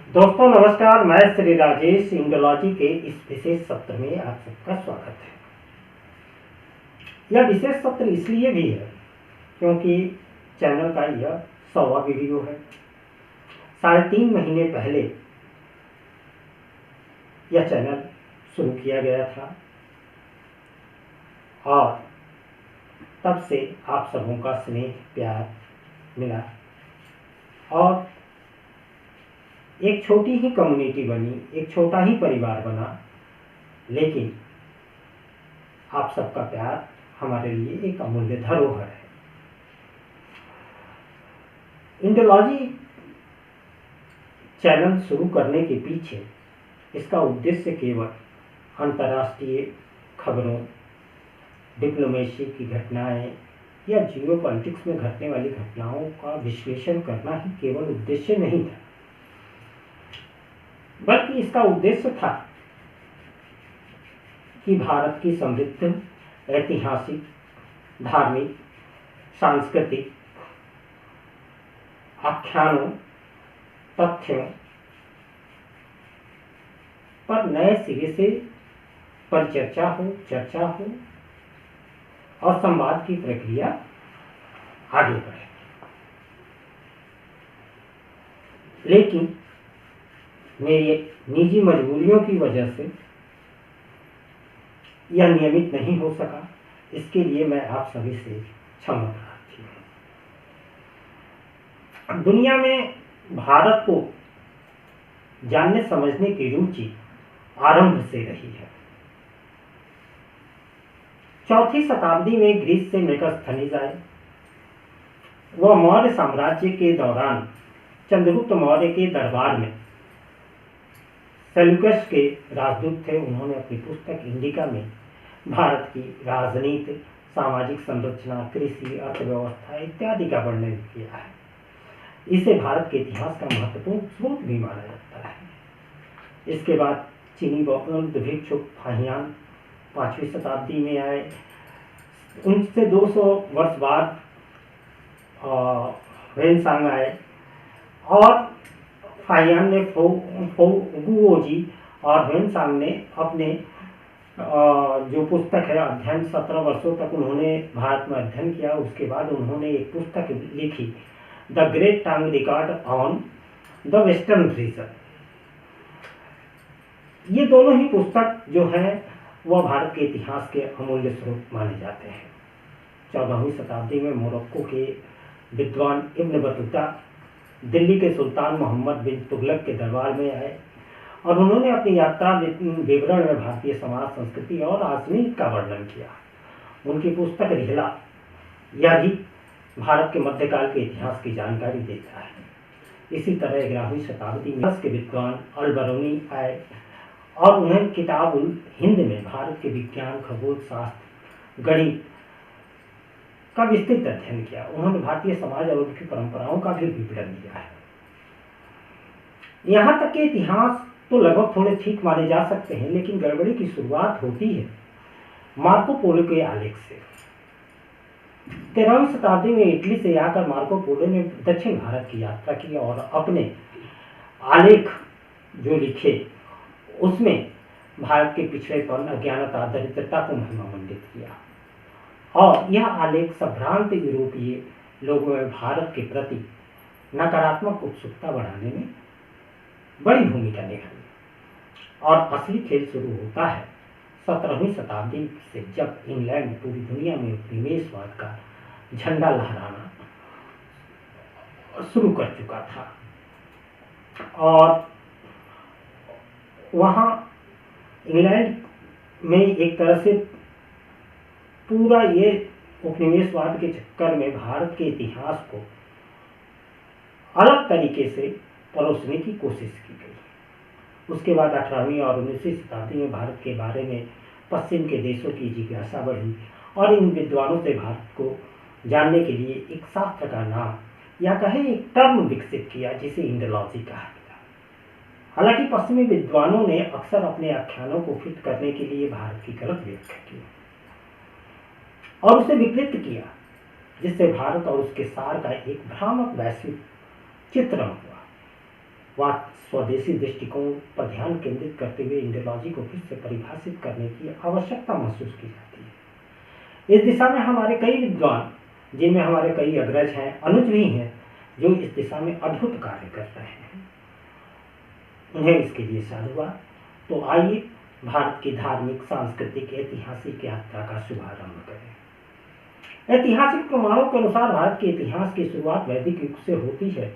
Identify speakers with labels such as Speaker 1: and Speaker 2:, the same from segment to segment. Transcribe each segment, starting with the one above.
Speaker 1: दोस्तों नमस्कार। मैं श्री राजेश इंडोलॉजी के इस विशेष सत्र में आप सबका स्वागत है। यह विशेष सत्र इसलिए भी है क्योंकि चैनल का यह 100वां वीडियो है। 3.5 महीने पहले यह चैनल शुरू किया गया था और तब से आप सबों का स्नेह प्यार मिला और एक छोटी ही कम्युनिटी बनी, एक छोटा ही परिवार बना, लेकिन आप सबका प्यार हमारे लिए एक अमूल्य धरोहर है। इंडोलॉजी चैनल शुरू करने के पीछे इसका उद्देश्य केवल अंतर्राष्ट्रीय खबरों, डिप्लोमेसी की घटनाएं या जियो पॉलिटिक्स में घटने वाली घटनाओं का विश्लेषण करना ही केवल उद्देश्य नहीं था, बल्कि इसका उद्देश्य था कि भारत की समृद्ध ऐतिहासिक, धार्मिक, सांस्कृतिक आख्यानों, तथ्यों पर नए सिरे से परिचर्चा हो, चर्चा हो और संवाद की प्रक्रिया आगे बढ़े। लेकिन मेरी निजी मजबूरियों की वजह से यह नियमित नहीं हो सका। इसके लिए मैं आप सभी से क्षमा प्रार्थी हूँ। दुनिया में भारत को जानने समझने की रुचि आरंभ से रही है। 4वीं शताब्दी में ग्रीस से मेगास्थनीज आए। वह मौर्य साम्राज्य के दौरान चंद्रगुप्त मौर्य के दरबार में सेल्यूकस के राजदूत थे। उन्होंने अपनी पुस्तक इंडिका में भारत की राजनीति, सामाजिक संरचना, कृषि, अर्थव्यवस्था इत्यादि का वर्णन किया है। इसे भारत के इतिहास का महत्वपूर्ण स्रोत भी माना जाता है। इसके बाद चीनी बौद्ध भिक्षुक फाहियान 5वीं शताब्दी में आए। उनसे 200 वर्ष बाद ह्वेनसांग आए और फाहियान ने गुओजी और ह्वेनसांग ने अपने जो पुस्तक है अध्ययन 17 वर्षों तक उन्होंने भारत में अध्ययन किया। उसके बाद उन्होंने एक पुस्तक लिखी, द ग्रेट टांग record on the western region. ये दोनों ही पुस्तक जो है वह भारत के इतिहास के अमूल्य स्रोत माने जाते हैं। 14वीं शताब्दी में मोरक्को के विद्वान इब्न बतूता दिल्ली के सुल्तान मोहम्मद बिन तुगलक के दरबार में आए और उन्होंने अपनी यात्रा विवरण में भारतीय समाज, संस्कृति और राजनीति का वर्णन किया। उनकी पुस्तक रिहला यह भी भारत के मध्यकाल के इतिहास की जानकारी देता है। इसी तरह 11वीं शताब्दी में के विद्वान अल बरूनी आए और उन्हें किताब उल हिंद में भारत के विज्ञान, खगोल शास्त्र, गणित का विस्तृत अध्ययन किया। उन्होंने भारतीय समाज और उनकी परंपराओं का भी विवरण दिया है। यहाँ तक कि इतिहास तो लगभग थोड़े ठीक माने जा सकते हैं, लेकिन गड़बड़ी की शुरुआत होती है मार्को पोलो के आलेख से। 13वीं शताब्दी में इटली से आकर मार्को पोलो ने दक्षिण भारत की यात्रा की और अपने आलेख जो लिखे उसमें भारत के पिछड़ेपन, अज्ञानता, दरिद्रता को महिमामंडित किया और यह आलेख संभ्रांत यूरोपीय लोगों में भारत के प्रति नकारात्मक उत्सुकता बढ़ाने में बड़ी भूमिका निभाई। और असली खेल शुरू होता है 17वीं शताब्दी से, जब इंग्लैंड पूरी दुनिया में उपनिवेशवाद का झंडा लहराना शुरू कर चुका था और वहाँ इंग्लैंड में एक तरह से पूरा ये उपनिवेशवाद के चक्कर में भारत के इतिहास को अलग तरीके से परोसने की कोशिश की गई। उसके बाद 18वीं और 19वीं शताब्दी में भारत के बारे में पश्चिम के देशों की जिज्ञासा बढ़ी और इन विद्वानों से भारत को जानने के लिए एक शास्त्र का नाम या कहें एक टर्म विकसित किया जिसे इंडोलॉजी कहा गया। हालांकि पश्चिमी विद्वानों ने अक्सर अपने आख्यानों को फिट करने के लिए भारत की गलत व्याख्या की और उसे विकृत किया, जिससे भारत और उसके सार का एक भ्रामक वैश्विक चित्रण हुआ। व स्वदेशी दृष्टिकोण पर ध्यान केंद्रित करते हुए इंडियोलॉजी को फिर से परिभाषित करने की आवश्यकता महसूस की जाती है। इस दिशा में हमारे कई विद्वान, जिनमें हमारे कई अग्रज हैं, अनुज भी हैं, जो इस दिशा में अद्भुत कार्य कर रहे हैं, उन्हें इसके लिए साधुवाद। तो आइए भारत की धार्मिक, सांस्कृतिक, ऐतिहासिक यात्रा का शुभारंभ करें। ऐतिहासिक प्रमाणों के अनुसार भारत के इतिहास की शुरुआत वैदिक युग से होती है,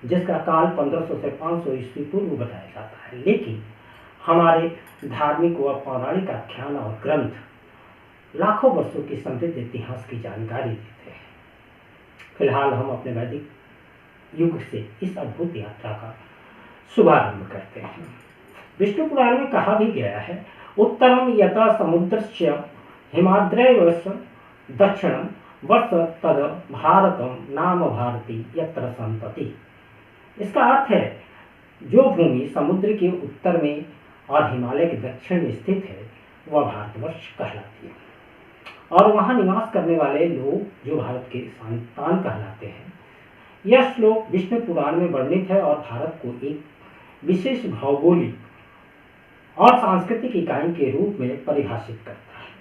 Speaker 1: जिसका काल 1500 से 500 ईस्वी पूर्व बताया जाता है। लेकिन हमारे धार्मिक व पौराणिक आख्यान और ग्रंथ लाखों वर्षों की समृद्ध इतिहास की जानकारी देते हैं। फिलहाल हम अपने वैदिक युग से इस अद्भुत यात्रा का शुभारंभ करते हैं। विष्णु पुराण में कहा भी गया है, उत्तरम यथा समुद्रस्य हिमाद्रैवस्य दक्षिणम वर्ष तद भारतम नाम भारती यत्र संतति। इसका अर्थ है, जो भूमि समुद्र के उत्तर में और हिमालय के दक्षिण में स्थित है वह भारतवर्ष कहलाती है, और वहाँ निवास करने वाले लोग जो भारत के संतान कहलाते हैं। यह श्लोक विष्णु पुराण में वर्णित है और भारत को एक विशेष भौगोलिक और सांस्कृतिक इकाई के रूप में परिभाषित करता है।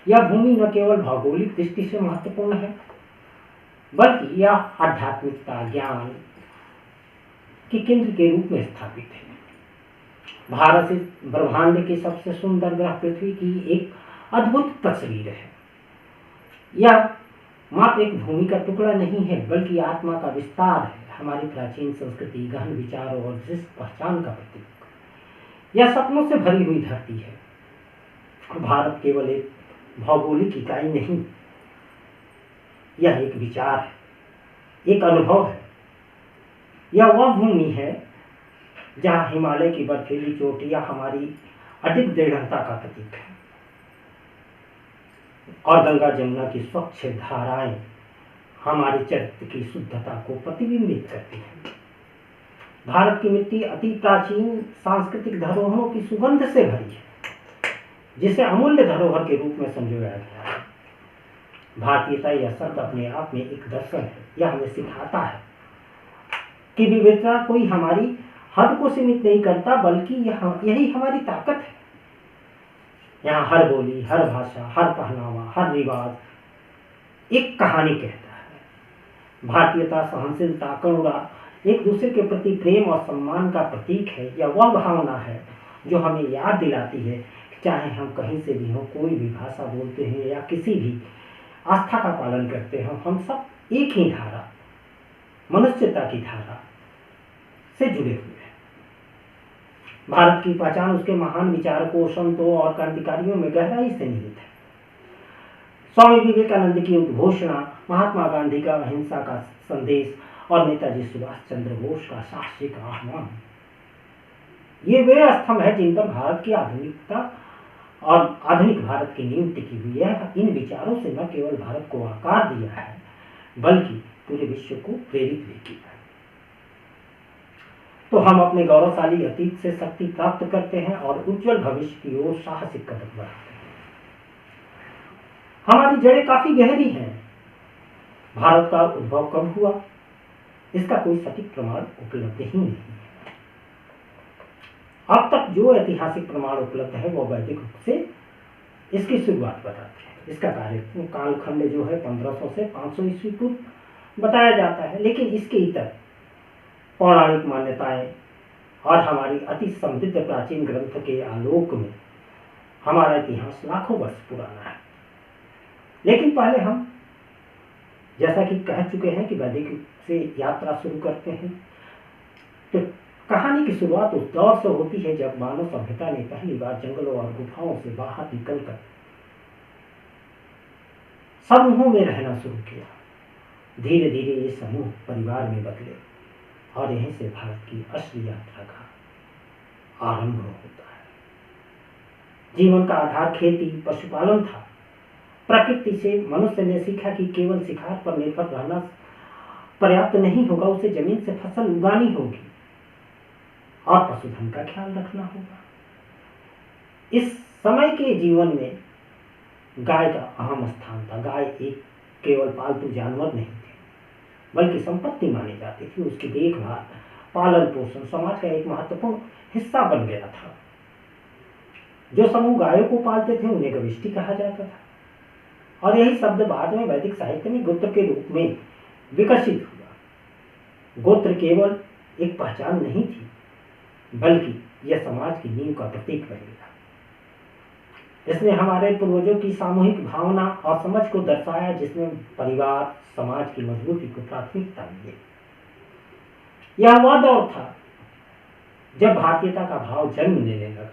Speaker 1: यह भूमि न केवल भौगोलिक दृष्टि से महत्वपूर्ण है, बल्कि यह आध्यात्मिकता, ज्ञान के केंद्र के रूप में स्थापित है। भारत से ब्रह्मांड के सबसे सुंदर ग्रह पृथ्वी की एक अद्भुत तस्वीर है। यह मात्र एक भूमि का टुकड़ा नहीं है, बल्कि आत्मा का विस्तार है, हमारी प्राचीन संस्कृति, गहन विचारों और जिस पहचान का प्रतीक। यह सपनों से भरी हुई धरती है। भारत केवल एक भौगोलिक इकाई नहीं, यह एक विचार है, एक अनुभव है। यह वह भूमि है जहाँ हिमालय की बर्फीली चोटियां हमारी अडिग दृढ़ता का प्रतीक है, और गंगा जमुना की स्वच्छ धाराएं हमारे चरित्र की शुद्धता को प्रतिबिंबित करती हैं। भारत की मिट्टी अति प्राचीन सांस्कृतिक धरोहरों की सुगंध से भरी है, जिसे अमूल्य धरोहर के रूप में संजोया गया है। भारतीयता यह शब्द अपने आप में एक दर्शन है। यह हमें सिखाता है कि विविधता कोई हमारी हद को सीमित नहीं करता, बल्कि यही हमारी ताकत है। यहाँ हर बोली, हर भाषा, हर पहनावा, हर रिवाज एक कहानी कहता है। भारतीयता सहनशीलता, करुणा, एक दूसरे के प्रति प्रेम और सम्मान का प्रतीक है। यह वह भावना है जो हमें याद दिलाती है कि चाहे हम कहीं से भी हों, कोई भी भाषा बोलते हैं या किसी भी आस्था का पालन करते हों, हम सब एक ही धारा, मनुष्यता की धारा से जुड़े हुए हैं। भारत की पहचान उसके महान विचारकों, संतों और क्रांतिकारियों में गहराई से निहित है। स्वामी विवेकानंद की उद्घोषणा, महात्मा गांधी का अहिंसा का संदेश और नेताजी सुभाष चंद्र बोस का साहसिक आह्वान, ये वे स्तंभ है जिन पर भारत की आधुनिकता और आधुनिक भारत की नींव टिकी हुई है। इन विचारों से न केवल भारत को आकार दिया है, बल्कि पूरे विश्व को प्रेरित भी किया है। तो हम अपने गौरवशाली अतीत से शक्ति प्राप्त करते हैं और उज्जवल भविष्य की ओर साहसिक कदम बढ़ाते हैं। हमारी जड़ें काफी गहरी हैं। भारत का उद्भव कब हुआ, इसका कोई सटीक प्रमाण उपलब्ध ही नहीं है। अब तक जो ऐतिहासिक प्रमाण उपलब्ध है वो वैदिक युग से इसकी शुरुआत बताते हैं। इसका कालखंड जो है 1500 से 500 ईस्वी पूर्व बताया जाता है, लेकिन इसके इतर पौराणिक मान्यताएं और हमारी अति समृद्ध प्राचीन ग्रंथ के आलोक में हमारा इतिहास लाखों वर्ष पुराना है। लेकिन पहले हम जैसा कि कह चुके हैं कि वैदिक युग से यात्रा शुरू करते हैं। तो कहानी की शुरुआत उस दौर से होती है जब मानव सभ्यता ने पहली बार जंगलों और गुफाओं से बाहर निकलकर समूहों में रहना शुरू किया। धीरे धीरे ये समूह परिवार में बदले और यहीं से भारत की असली यात्रा का आरंभ होता है। जीवन का आधार खेती, पशुपालन था। प्रकृति से मनुष्य ने सीखा कि केवल शिकार पर निर्भर रहना पर्याप्त नहीं होगा, उसे जमीन से फसल उगानी होगी और पशुधन का ख्याल रखना होगा। इस समय के जीवन में गाय का अहम स्थान था। गाय एक केवल पालतू जानवर नहीं थी, बल्कि संपत्ति मानी जाती थी। उसकी देखभाल पालन पोषण समाज का एक महत्वपूर्ण हिस्सा बन गया था। जो समूह गायों को पालते थे उन्हें गविष्टि कहा जाता था और यही शब्द बाद में वैदिक साहित्य में गोत्र के रूप में विकसित हुआ। गोत्र केवल एक पहचान नहीं थी, बल्कि यह समाज की नींव का प्रतीक बन गया। इसने हमारे पूर्वजों की सामूहिक भावना और समझ को दर्शाया, जिसमें परिवार समाज की मजबूती को प्राथमिकता दी। यह वह दौर था जब भारतीयता का भाव जन्म लेने लगा।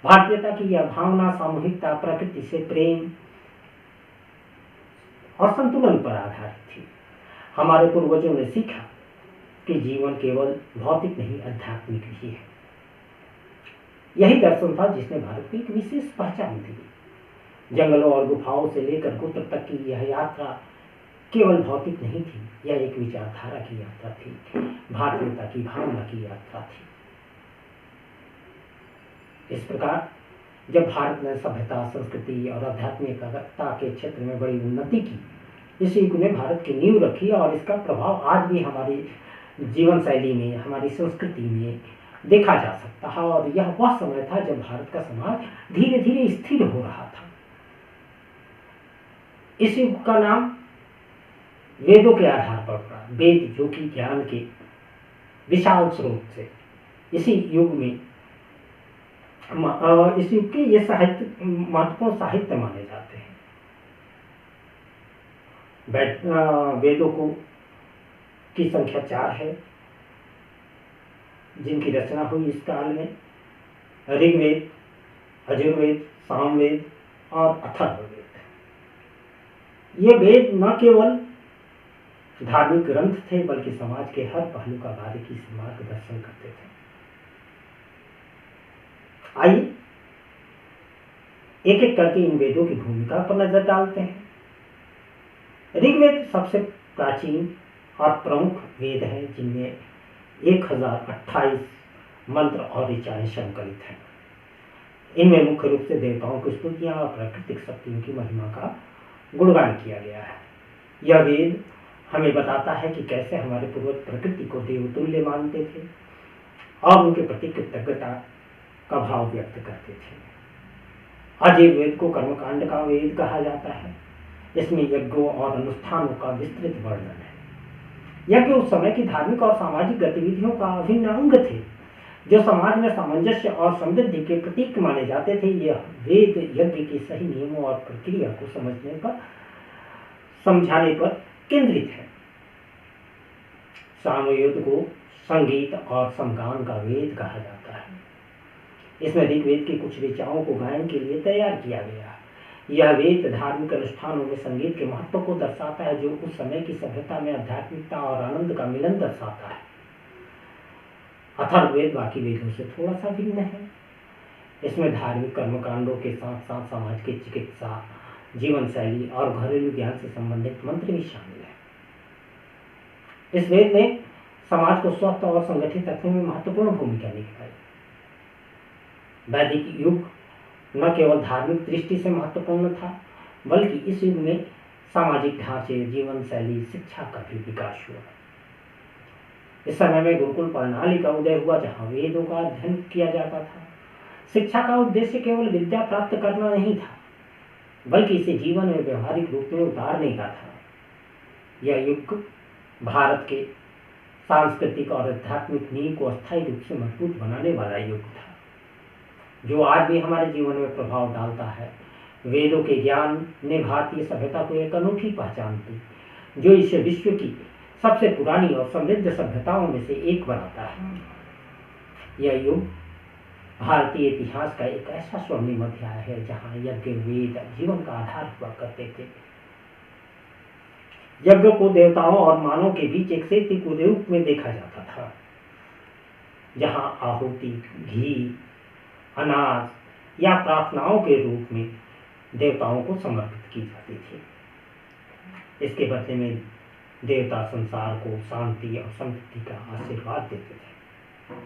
Speaker 1: भारतीयता की यह भावना सामूहिकता, प्रकृति से प्रेम और संतुलन पर आधारित थी। हमारे पूर्वजों ने सीखा कि जीवन केवल भौतिक नहीं आध्यात्मिक भी है। यही दर्शन था जिसने भारत को एक विशेष पहचान दी। जंगलों और गुफाओं से लेकर गोत्र तक की यह यात्रा केवल भौतिक नहीं थी, यह एक विचारधारा की यात्रा थी, भारतीयता की भावना की यात्रा थी। इस प्रकार जब भारत ने सभ्यता, संस्कृति और आध्यात्मिकता के क्षेत्र में बड़ी उन्नति की, इस युग ने भारत की नींव रखी और इसका प्रभाव आज भी हमारी जीवन शैली में, हमारी संस्कृति में देखा जा सकता है। और यह वह समय था जब भारत का समाज धीरे धीरे स्थिर हो रहा था। इस युग का नाम वेदों के आधार पर पड़ा। वेद जो कि ज्ञान के विशाल स्रोत थे, इसी युग में इस युग के ये साहित्य महत्वपूर्ण साहित्य माने जाते हैं। वेदों को की संख्या 4 है जिनकी रचना हुई इस काल में। ऋग्वेद, यजुर्वेद, सामवेद और अथर्ववेद। ये वेद न केवल धार्मिक ग्रंथ थे, बल्कि समाज के हर पहलू का बारीकी से मार्गदर्शन करते थे। आइए एक एक करके इन वेदों की भूमिका पर नजर डालते हैं। ऋग्वेद सबसे प्राचीन और प्रमुख वेद है, जिनमें 1028 मंत्र और ऋचाएं संकलित हैं। इनमें मुख्य रूप से देवताओं की स्तुतियां और प्राकृतिक शक्तियों की महिमा का गुणगान किया गया है। यह वेद हमें बताता है कि कैसे हमारे पूर्वज प्रकृति को देवतुल्य मानते थे और उनके प्रति कृतज्ञता का भाव व्यक्त करते थे। अयजुर्वेद को कर्मकांड का वेद कहा जाता है। इसमें यज्ञों और अनुष्ठानों का विस्तृत वर्णन है। यज्ञ उस समय की धार्मिक और सामाजिक गतिविधियों का अभिन्न अंग थे, जो समाज में सामंजस्य और समृद्धि के प्रतीक माने जाते थे। यह वेद यज्ञ के सही नियमों और प्रक्रिया को समझाने पर केंद्रित है। सामवेद को संगीत और समगान का वेद कहा जाता है। इसमें ऋग्वेद की कुछ ऋचाओं को गायन के लिए तैयार किया गया है। यह वेद धार्मिक अनुष्ठानों में संगीत के महत्व को दर्शाता है, जो उस समय की सभ्यता में आध्यात्मिकता और आनंद का मिलन दर्शाता है। अथर्ववेद बाकी वेदों से थोड़ा सा भिन्न है। इसमें धार्मिक कर्मकांडों के साथ साथ समाज की चिकित्सा, जीवन शैली और घरेलू ज्ञान से संबंधित मंत्र भी शामिल है। इस वेद ने समाज को स्वस्थ और संगठित रखने में महत्वपूर्ण भूमिका निभाई। वैदिक युग न केवल धार्मिक दृष्टि से महत्वपूर्ण था, बल्कि इस युग में सामाजिक ढांचे, जीवन शैली, शिक्षा का भी विकास हुआ। इस समय में गुरुकुल प्रणाली का उदय हुआ, जहाँ वेदों का अध्ययन किया जाता था। शिक्षा का उद्देश्य केवल विद्या प्राप्त करना नहीं था, बल्कि इसे जीवन में व्यवहारिक रूप में उतारने का था। यह युग भारत के सांस्कृतिक और आध्यात्मिक नींव को अस्थायी रूप से मजबूत बनाने वाला युग था, जो आज भी हमारे जीवन में प्रभाव डालता है। वेदों के ज्ञान ने भारतीय सभ्यता को एक अनूठी पहचान दी, जो इसे विश्व की सबसे पुरानी और समृद्ध सभ्यताओं में से एक बनाता है। यह युग भारतीय इतिहास का एक ऐसा स्वर्णिम अध्याय है, जहाँ यज्ञ वेद जीवन का आधार हुआ करते थे। यज्ञ को देवताओं और मानवों के बीच एक सेतु के रूप में देखा जाता था, जहाँ आहुति, घी, अनाज या प्रार्थनाओं के रूप में देवताओं को समर्पित की जाती थी। इसके बदले में देवता संसार को शांति और समृद्धि का आशीर्वाद देते थे।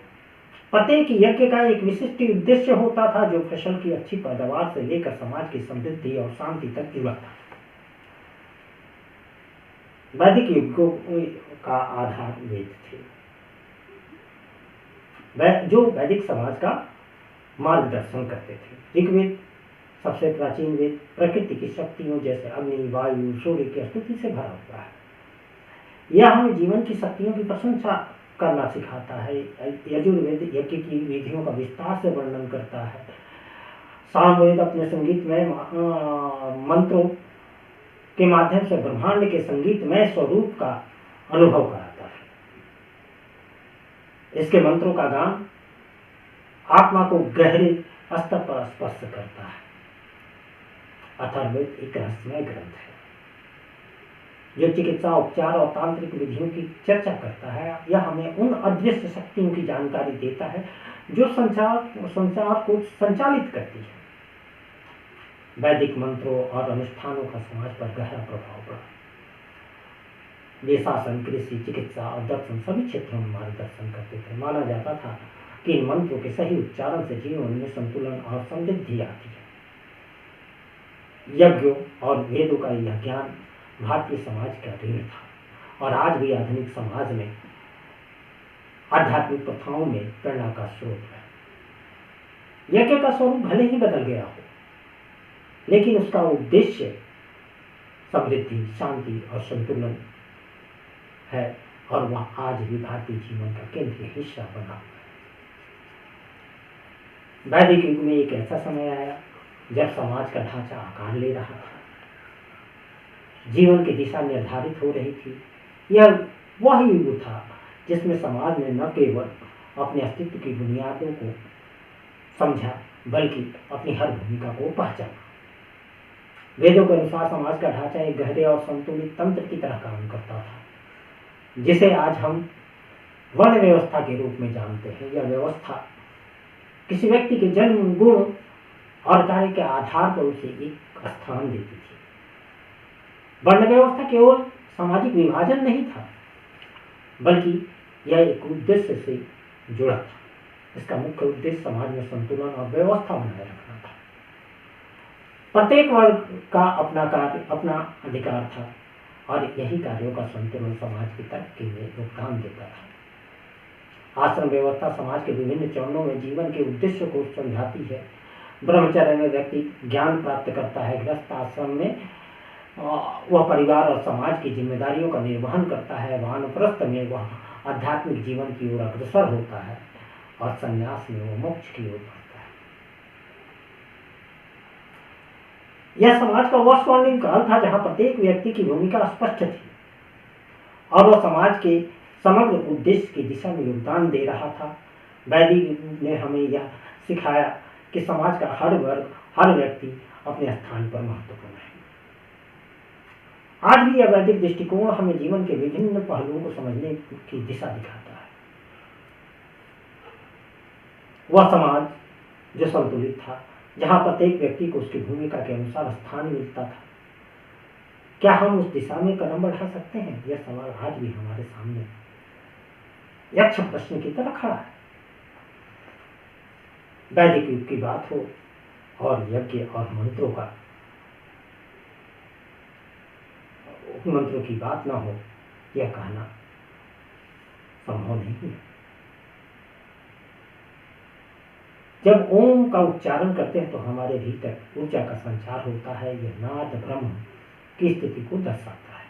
Speaker 1: प्रत्येक यज्ञ का एक विशिष्ट उद्देश्य होता था, जो फसल की अच्छी पैदावार से लेकर समाज की समृद्धि और शांति तक जुड़ा था। वैदिक युग का आधार वेद थे, जो वैदिक समाज का मार्गदर्शन करते थे। ऋग्वेद सबसे प्राचीन वेद प्रकृति की शक्तियों जैसे अग्नि, वायु, सूर्य की स्तुति से भरा हुआ है। यह हमें जीवन की शक्तियों की प्रशंसा करना सिखाता है। यजुर्वेद यज्ञ की विधियों का विस्तार से वर्णन करता है। सामवेद अपने संगीत में मंत्रों के माध्यम से ब्रह्मांड के संगीतमय स्वरूप का अनुभव कराता है। इसके मंत्रों का गान आत्मा को गहरे स्तर पर स्पर्श करता है। अथर्ववेद एक रहस्यमय ग्रंथ है जो चिकित्सा, उपचार और तांत्रिक विधियों की चर्चा करता है। यह हमें उन अदृश्य शक्तियों की जानकारी देता है जो संसार को संचालित करती है। वैदिक मंत्रों और अनुष्ठानों का समाज पर गहरा प्रभाव पड़ा। वे शासन, कृषि, चिकित्सा और दर्शन सभी क्षेत्रों में मार्गदर्शन करते थे। माना जाता था कि इन मंत्रों के सही उच्चारण से जीवन में संतुलन और समृद्धि आती है। यज्ञों और वेदों का यह ज्ञान भारतीय समाज का ऋण था और आज भी आधुनिक समाज में आध्यात्मिक प्रथाओं में प्रेरणा का स्रोत है। यज्ञ का स्वरूप भले ही बदल गया हो, लेकिन उसका उद्देश्य समृद्धि, शांति और संतुलन है और वह आज भी भारतीय जीवन का केंद्रीय हिस्सा बना हुआ है। वैदिक युग में एक ऐसा समय आया जब समाज का ढांचा आकार ले रहा था, जीवन की दिशा निर्धारित हो रही थी। यह वह युग था जिसमें समाज ने न केवल अपने अस्तित्व की बुनियादों को समझा बल्कि अपनी हर भूमिका को पहचाना। वेदों के अनुसार समाज का ढांचा एक गहरे और संतुलित तंत्र की तरह काम करता था, जिसे आज हम वर्ण व्यवस्था के रूप में जानते हैं। यह व्यवस्था किसी व्यक्ति के जन्म, गुण और कार्य के आधार पर उसे एक स्थान देती थी। वर्ण व्यवस्था केवल सामाजिक विभाजन नहीं था, बल्कि यह एक उद्देश्य से जुड़ा था। इसका मुख्य उद्देश्य समाज में संतुलन और व्यवस्था बनाए रखना था। प्रत्येक वर्ग का अपना कार्य, अपना अधिकार था और यही कार्यों का संतुलन समाज की तरक्की में योगदान देता था। आश्रम व्यवस्था समाज के विभिन्न चरणों में जीवन के उद्देश्य को समझाती है। ब्रह्मचर्य में व्यक्ति ज्ञान प्राप्त करता है, गृहस्थ आश्रम में वह परिवार और समाज की जिम्मेदारियों का निर्वहन करता है, वानप्रस्थ में वह आध्यात्मिक जीवन की ओर अग्रसर होता है और संन्यास में वह मोक्ष की ओर बढ़ता है। यह समाज का वह स्वर्णिम काल था जहां प्रत्येक व्यक्ति की भूमिका स्पष्ट थी और वह समाज के समग्र उद्देश्य की दिशा में योगदान दे रहा था। वैदिक ने हमें यह सिखाया कि समाज का हर वर्ग, हर व्यक्ति अपने स्थान पर महत्वपूर्ण है। आज भी यह वैदिक दृष्टिकोण हमें जीवन के विभिन्न पहलुओं को समझने की दिशा दिखाता है। वह समाज जो संतुलित था, जहां प्रत्येक व्यक्ति को उसकी भूमिका के अनुसार स्थान मिलता था। क्या हम उस दिशा में कदम बढ़ा सकते हैं? यह सवाल आज भी हमारे सामने यक्ष प्रश्न की तरह खड़ा है। वैदिक युग की बात हो और यज्ञ और मंत्रों की बात ना हो, यह कहना संभव नहीं है। जब ओम का उच्चारण करते हैं तो हमारे भीतर ऊर्जा का संचार होता है। यह नाद ब्रह्म की स्थिति को दर्शाता है।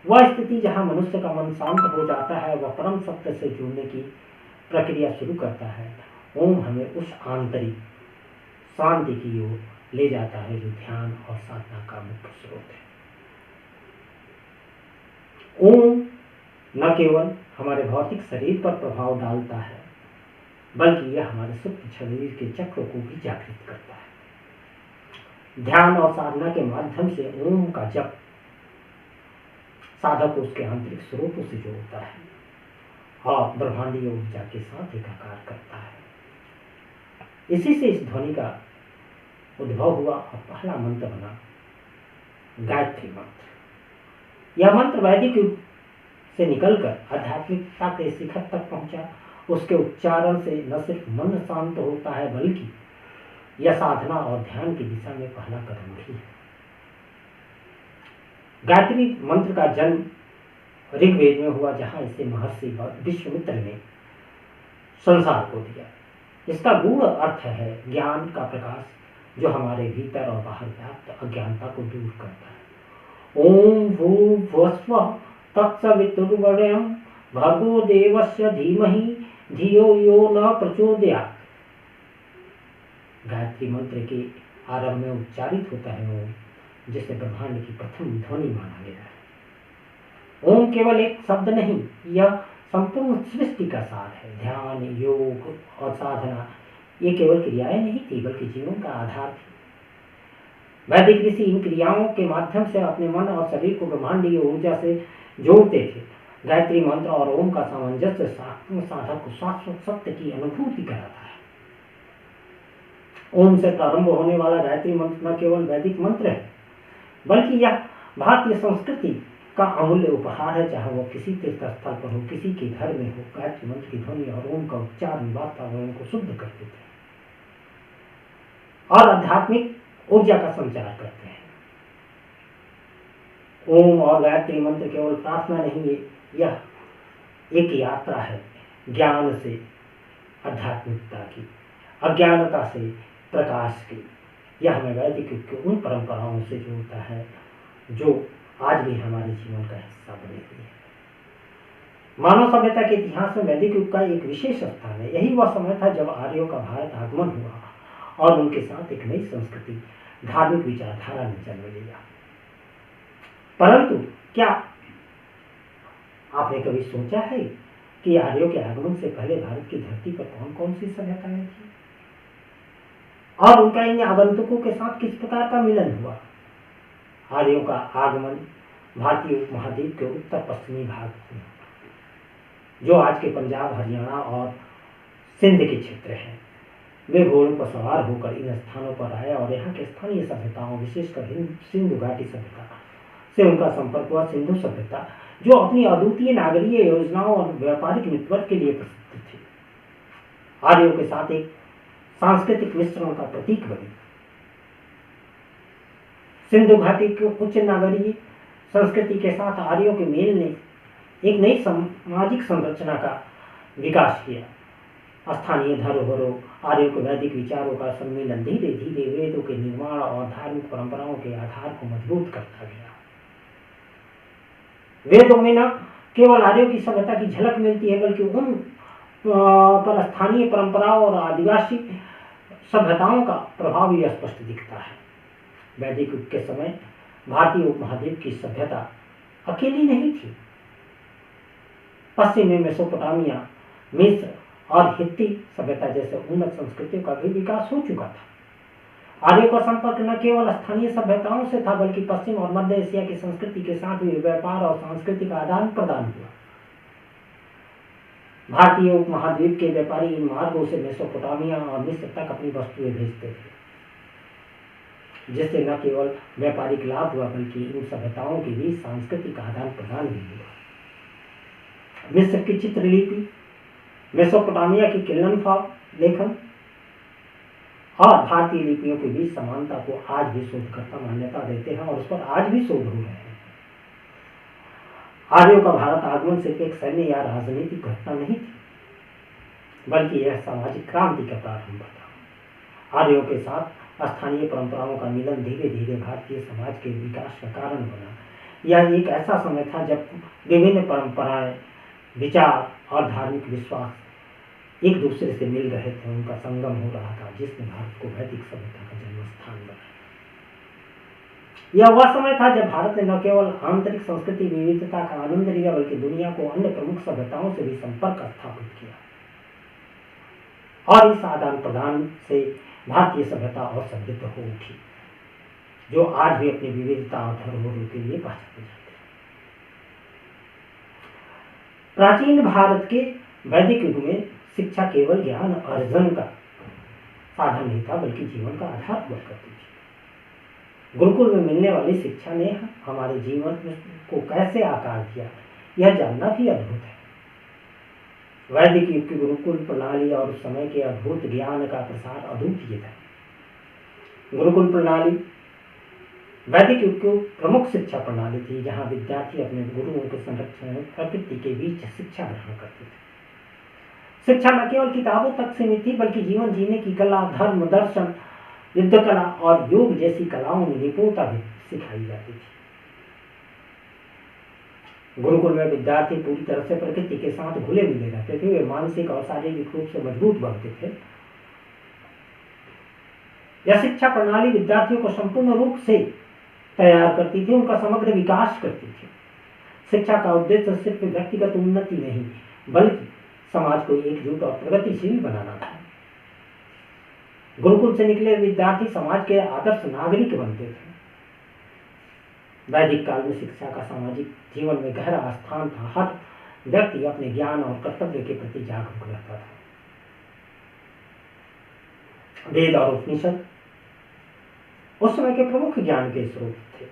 Speaker 1: वह स्थिति जहां मनुष्य का मन शांत हो जाता है, वह परम सत्य से जुड़ने की प्रक्रिया शुरू करता है। ओम हमें उस आंतरिक शांति की ओर ले जाता है जो ध्यान और साधना का मुख्य स्रोत है। ओम न केवल हमारे भौतिक शरीर पर प्रभाव डालता है, बल्कि यह हमारे सुप्त शरीर के चक्र को भी जागृत करता है। ध्यान और साधना के माध्यम से ओम का जप साधक को उसके आंतरिक स्रोतों से जोड़ता है और ब्रह्मांडीय ऊर्जा के साथ एकाकार करता है। इसी से इस ध्वनि का उद्भव हुआ और पहला मंत्र बना गायत्री मंत्र। यह मंत्र वैदिक युग से निकलकर आध्यात्मिकता के शिखर तक पहुंचा। उसके उच्चारण से न सिर्फ मन शांत होता है, बल्कि यह साधना और ध्यान की दिशा में पहला कदम भी है। गायत्री मंत्र का जन्म ऋग्वेद में हुआ, जहाँ इसे महर्षि विश्वामित्र ने संसार को दिया। इसका गूढ़ अर्थ है ज्ञान का प्रकाश, जो हमारे भीतर और बाहर व्याप्त अज्ञानता को दूर करता है। ओम भूर्भुवस्सुः तत्सवितुर्वरेण्यं भर्गो देवस्य धीमहि धियो यो न प्रचोदयात्। गायत्री मंत्र के आरंभ में उच्चारित होता है ओम, जिसे ब्रह्मांड की प्रथम ध्वनि माना गया है। ओम केवल एक शब्द नहीं, यह संपूर्ण सृष्टि का सार है। ध्यान, योग और साधना ये केवल क्रियाएं नहीं थी, बल्कि जीवन का आधार थी। वैदिक ऋषि इन क्रियाओं के माध्यम से अपने मन और शरीर को ब्रह्मांडीय ऊर्जा से जोड़ते थे। गायत्री मंत्र और ओम का सामंजस्य साधक को शाश्वत सत्य की अनुभूति कराता है। ओम से प्रारंभ होने वाला गायत्री मंत्र न केवल वैदिक मंत्र है, बल्कि यह भारतीय संस्कृति का अमूल्य उपहार है। चाहे वो किसी तीर्थ स्थल पर हो, किसी के घर में हो, गायत्री मंत्र की ध्वनि और ओम का उच्चारण वातावरण को शुद्ध कर देते हैं और आध्यात्मिक ऊर्जा का संचार करते हैं। ओम और गायत्री मंत्र केवल प्रार्थना नहीं है, यह एक यात्रा है ज्ञान से आध्यात्मिकता की, अज्ञानता से प्रकाश की। यह हमें वैदिक युग की उन परंपराओं से जोड़ता है जो आज भी हमारे जीवन का हिस्सा बनी हुई है। मानव सभ्यता के इतिहास में वैदिक युग का एक विशेष स्थान है। यही वह समय था जब आर्यों का भारत आगमन हुआ और उनके साथ एक नई संस्कृति, धार्मिक विचारधारा ने जन्म लिया। परंतु क्या आपने कभी सोचा है कि आर्यों के आगमन से पहले भारत की धरती पर कौन कौन सी सभ्यताएं थी और उनका इन आगंतुकों के साथ किस प्रकार का मिलन हुआ? आर्यों का आगमन भारतीय उपमहाद्वीप के उत्तर पश्चिमी भाग में, जो आज के पंजाब, हरियाणा और सिंध के क्षेत्र हैं। वे घोड़ों पर सवार होकर इन स्थानों पर आए और यहाँ के स्थानीय सभ्यताओं, विशेषकर सिंधु घाटी सभ्यता से उनका संपर्क हुआ। सिंधु सभ्यता, जो अपनी अद्वितीय नागरीय योजनाओं और व्यापारिक नेटवर्क के लिए प्रसिद्ध थी, आर्यों के साथ एक सांस्कृतिक मिश्रण का प्रतीक बनी। सिंधु घाटी के उच्च नागरीय संस्कृति के साथ आर्यों के मेल ने एक नई सामाजिक संरचना का विकास किया। स्थानीय धरोहरों, आर्यों के वैदिक विचारों का सम्मिलन धीरे धीरे वेदों के निर्माण और धार्मिक परंपराओं के आधार को मजबूत करता गया। वेदों में न केवल आर्यों की सभ्यता की झलक मिलती है, बल्कि उन पर स्थानीय परंपराओं और आदिवासी सभ्यताओं का प्रभाव भी स्पष्ट दिखता है। वैदिक युग के समय भारतीय उपमहाद्वीप की सभ्यता अकेली नहीं थी। पश्चिम में मेसोपोटामिया, मिस्र और हित्ती सभ्यता जैसे उन्नत संस्कृतियों का भी विकास हो चुका था। आर्यों का संपर्क न केवल स्थानीय सभ्यताओं से था, बल्कि पश्चिम और मध्य एशिया की संस्कृति के साथ भी व्यापार और सांस्कृतिक आदान प्रदान हुआ। भारतीय उपमहाद्वीप के व्यापारी इन मार्गों से मेसोपोटामिया और मिस्र तक अपनी वस्तुएं भेजते थे, जिससे न केवल व्यापारिक लाभ हुआ, बल्कि इन सभ्यताओं के बीच सांस्कृतिक आदान प्रदान भी हुआ। मिस्र की चित्रलिपि, मेसोपोटामिया की किल्लनफा लेखन और भारतीय लिपियों के बीच समानता को आज भी शोधकर्ता मान्यता देते हैं और उस पर आज भी शोध हो रहे हैं। आर्यों का भारत आगमन सिर्फ एक सैन्य या राजनीतिक घटना नहीं थी, बल्कि यह सामाजिक क्रांति का प्रारंभ था। आर्यों के साथ स्थानीय परंपराओं का मिलन धीरे धीरे भारतीय समाज के विकास का कारण बना। यह एक ऐसा समय था जब विभिन्न परंपराएं, विचार और धार्मिक विश्वास एक दूसरे से मिल रहे थे, उनका संगम हो रहा था, जिसने भारत को वैदिक सभ्यता का जन्म स्थान बनाया। यह वह समय था जब भारत ने न केवल आंतरिक संस्कृति विविधता का आनंद लिया, बल्कि दुनिया को अन्य प्रमुख सभ्यताओं से भी संपर्क स्थापित किया और इस आदान प्रदान से भारतीय सभ्यता और समृद्ध हो उठी, जो आज भी अपनी विविधता और धरोहरों के लिए पहचाने जाती है। प्राचीन भारत के वैदिक युग में शिक्षा केवल ज्ञान अर्जन का साधन नहीं था, बल्कि जीवन का आधार हुआ करती थी। गुरुकुल में मिलने वाली शिक्षा ने हमारे जीवन को कैसे आकार दिया, यह जानना भी अद्भुत है। वैदिक युग की गुरुकुल प्रणाली और उस समय के अद्भुत ज्ञान का प्रसार अद्वितीय था। गुरुकुल प्रणाली वैदिक युग की प्रमुख शिक्षा प्रणाली थी जहाँ विद्यार्थी अपने गुरुओं के संरक्षण में प्रकृति के बीच शिक्षा ग्रहण करते थे। शिक्षा न केवल किताबों तक सीमित थी बल्कि जीवन जीने की कला, धर्म, दर्शन, युद्ध कला और योग जैसी कलाओं में निपुणता भी सिखाई जाती थी। गुरुकुल में विद्यार्थी पूरी तरह से प्रकृति के साथ घुले मिले रहते थे। वे मानसिक और शारीरिक रूप से मजबूत बनते थे। यह शिक्षा प्रणाली विद्यार्थियों को संपूर्ण रूप से तैयार करती थी, उनका समग्र विकास करती थी। शिक्षा का उद्देश्य सिर्फ व्यक्तिगत उन्नति नहीं बल्कि समाज को एकजुट और प्रगतिशील बनाना था। गुरुकुल से निकले विद्यार्थी समाज के आदर्श नागरिक बनते थे। वैदिक काल में शिक्षा का सामाजिक जीवन में गहरा स्थान था। हर व्यक्ति अपने ज्ञान और कर्तव्य के प्रति जागरूक रहता था। वेद और उपनिषद उस समय के प्रमुख ज्ञान के स्रोत थे।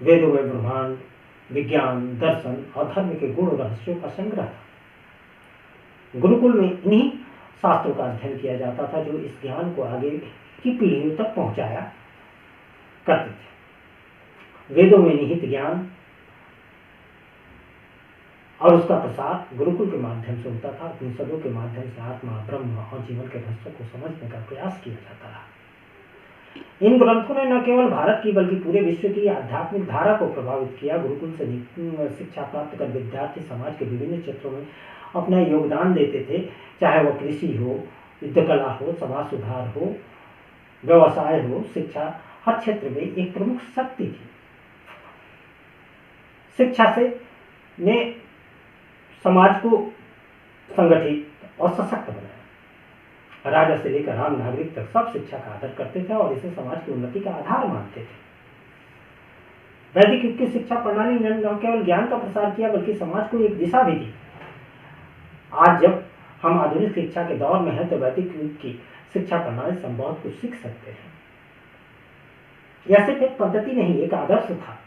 Speaker 1: वेदों में ब्रह्मांड, विज्ञान, दर्शन और धर्म के गुण रहस्यों का संग्रह था। गुरुकुल में इन्हीं शास्त्रों का अध्ययन किया जाता था जो इस ज्ञान को आगे की पीढ़ियों तक पहुंचाया करते थे। वेदों में निहित ज्ञान और उसका प्रसार गुरुकुल के माध्यम से होता था। उपनिषदों के माध्यम से आत्मा, ब्रह्म और जीवन के रहस्यों को समझने का प्रयास किया जाता रहा। इन ग्रंथों ने न केवल भारत की बल्कि पूरे विश्व की आध्यात्मिक धारा को प्रभावित किया। गुरुकुल से शिक्षा प्राप्त कर विद्यार्थी समाज के विभिन्न क्षेत्रों में अपना योगदान देते थे, चाहे वह कृषि हो, युद्ध कला हो, समाज सुधार हो, व्यवसाय हो। शिक्षा हर क्षेत्र में एक प्रमुख शक्ति थी। शिक्षा से ने समाज को संगठित और सशक्त बनाया। राजा से लेकर आम नागरिक तक सब शिक्षा का आदर करते थे और इसे समाज की उन्नति का आधार मानते थे। वैदिक युग की शिक्षा प्रणाली ने न केवल ज्ञान का प्रसार किया बल्कि समाज को एक दिशा भी दी। आज जब हम आधुनिक शिक्षा के दौर में हैं तो वैदिक युग की शिक्षा प्रणाली से हम बहुत कुछ सीख सकते हैं। यह सिर्फ एक पद्धति नहीं, एक आदर्श था।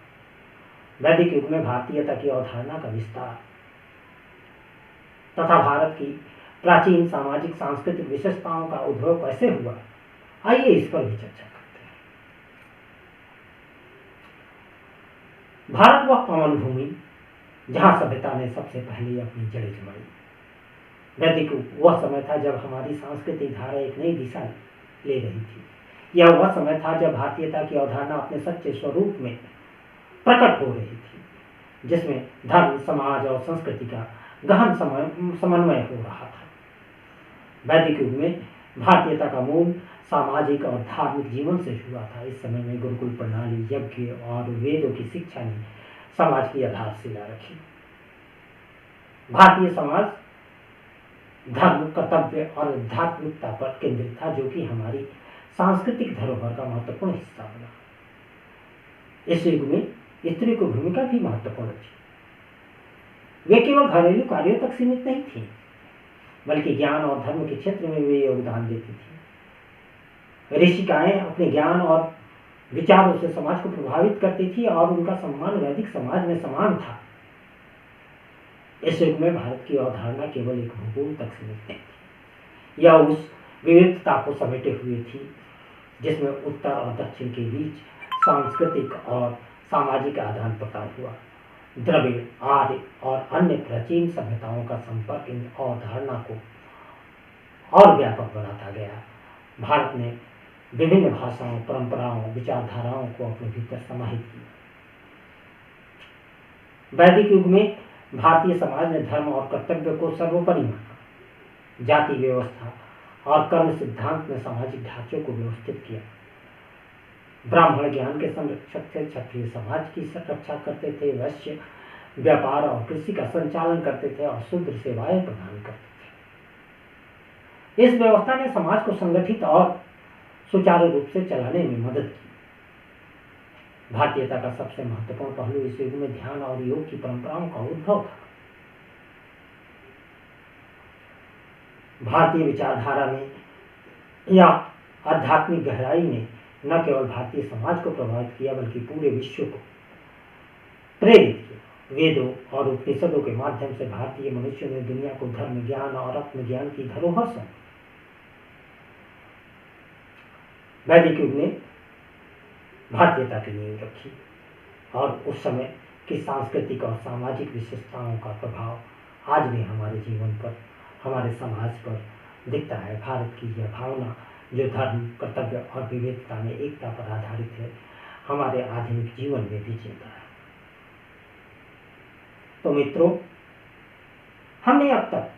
Speaker 1: वैदिक युग में भारतीयता की अवधारणा का विस्तार तथा भारत की प्राचीन सामाजिक सांस्कृतिक विशेषताओं का उद्भव कैसे हुआ, आइए इस पर भी चर्चा करते हैं। भारत वह पावन भूमि जहां सभ्यता ने सबसे पहले अपनी जड़ें जमाई। वैदिक वह समय था जब हमारी सांस्कृतिक धारा एक नई दिशा ले रही थी। यह वह समय था जब भारतीयता की अवधारणा अपने सच्चे स्वरूप में प्रकट हो रही थी, जिसमें धर्म, समाज और संस्कृति का गहन समन्वय हो रहा था। वैदिक युग में भारतीयता का मूल सामाजिक और धार्मिक जीवन से हुआ था। इस समय में गुरुकुल प्रणाली, यज्ञ और वेदों की शिक्षा ने समाज की आधारशिला रखी। भारतीय समाज धर्म, कर्तव्य और आध्यात्मिकता पर केंद्रित था, जो कि हमारी सांस्कृतिक धरोहर का महत्वपूर्ण हिस्सा बना। इस युग में स्त्री की भूमिका भी महत्वपूर्ण थी। वे केवल घरेलू कार्यों तक सीमित नहीं थी बल्कि ज्ञान और धर्म के क्षेत्र में वे योगदान देती थी। ऋषिकाएं अपने ज्ञान और विचारों से समाज को प्रभावित करती थी और उनका सम्मान वैदिक समाज में समान था। इस युग में भारत की अवधारणा केवल एक भूगोल तक सीमित नहीं थी। यह उस विविधता को समेटे हुए थी जिसमें उत्तर और दक्षिण के बीच सांस्कृतिक और सामाजिक आदान प्रदान हुआ। द्रविड़, आर्य और अन्य प्राचीन सभ्यताओं का संपर्क इन अवधारणा को और व्यापक बनाता गया। भारत ने विभिन्न भाषाओं, परंपराओं, विचारधाराओं को अपने भीतर समाहित किया। वैदिक युग में भारतीय समाज ने धर्म और कर्तव्य को सर्वोपरि माना। जाति व्यवस्था और कर्म सिद्धांत ने सामाजिक ढांचों को व्यवस्थित किया। ब्राह्मण ज्ञान के संरक्षक थे, क्षत्रिय समाज की रक्षा करते थे, वैश्य व्यापार और कृषि का संचालन करते थे और शूद्र सेवाएं प्रदान करते थे। इस व्यवस्था ने समाज को संगठित और सुचारू रूप से चलाने में मदद की। भारतीयता का सबसे महत्वपूर्ण पहलू इस युग में ध्यान और योग की परंपराओं का उद्भव था। भारतीय विचारधारा में या आध्यात्मिक गहराई ने न केवल भारतीय समाज को प्रभावित किया बल्कि पूरे विश्व को प्रेरित किया। वेदों और उपनिषदों के माध्यम से भारतीय मनुष्यों ने दुनिया को धर्म, ज्ञान और आत्मज्ञान की धरोहर सौंपी। वैदिक युग ने भारतीयता की नींव रखी और उस समय की सांस्कृतिक और सामाजिक विशेषताओं का प्रभाव आज भी हमारे जीवन पर, हमारे समाज पर दिखता है। भारत की यह भावना जो धर्म, कर्तव्य और विविधता में एकता पर आधारित है, हमारे आधुनिक जीवन में भी जिंदा है। तो मित्रों, हमने अब तक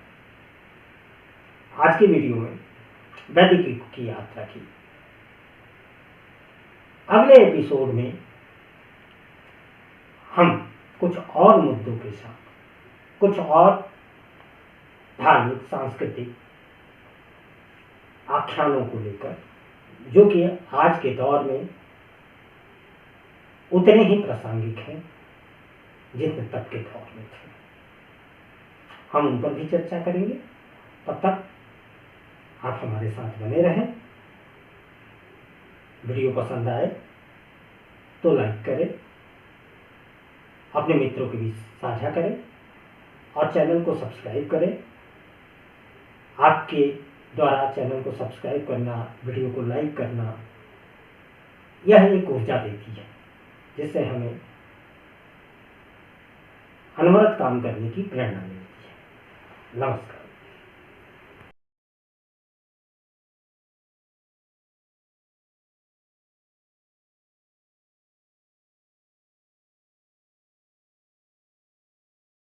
Speaker 1: आज के वीडियो में वैदिक युग की यात्रा की। अगले एपिसोड में हम कुछ और मुद्दों के साथ, कुछ और धार्मिक सांस्कृतिक आख्यानों को लेकर, जो कि आज के दौर में उतने ही प्रासंगिक हैं जितने तब के दौर में थे, हम उन पर भी चर्चा करेंगे। तब तक आप हमारे साथ बने रहें। वीडियो पसंद आए तो लाइक करें, अपने मित्रों के बीच साझा करें और चैनल को सब्सक्राइब करें। आपके द्वारा चैनल को सब्सक्राइब करना, वीडियो को लाइक करना, यह एक ऊर्जा देती है जिससे हमें अनवरत काम करने की प्रेरणा मिलती है। नमस्कार।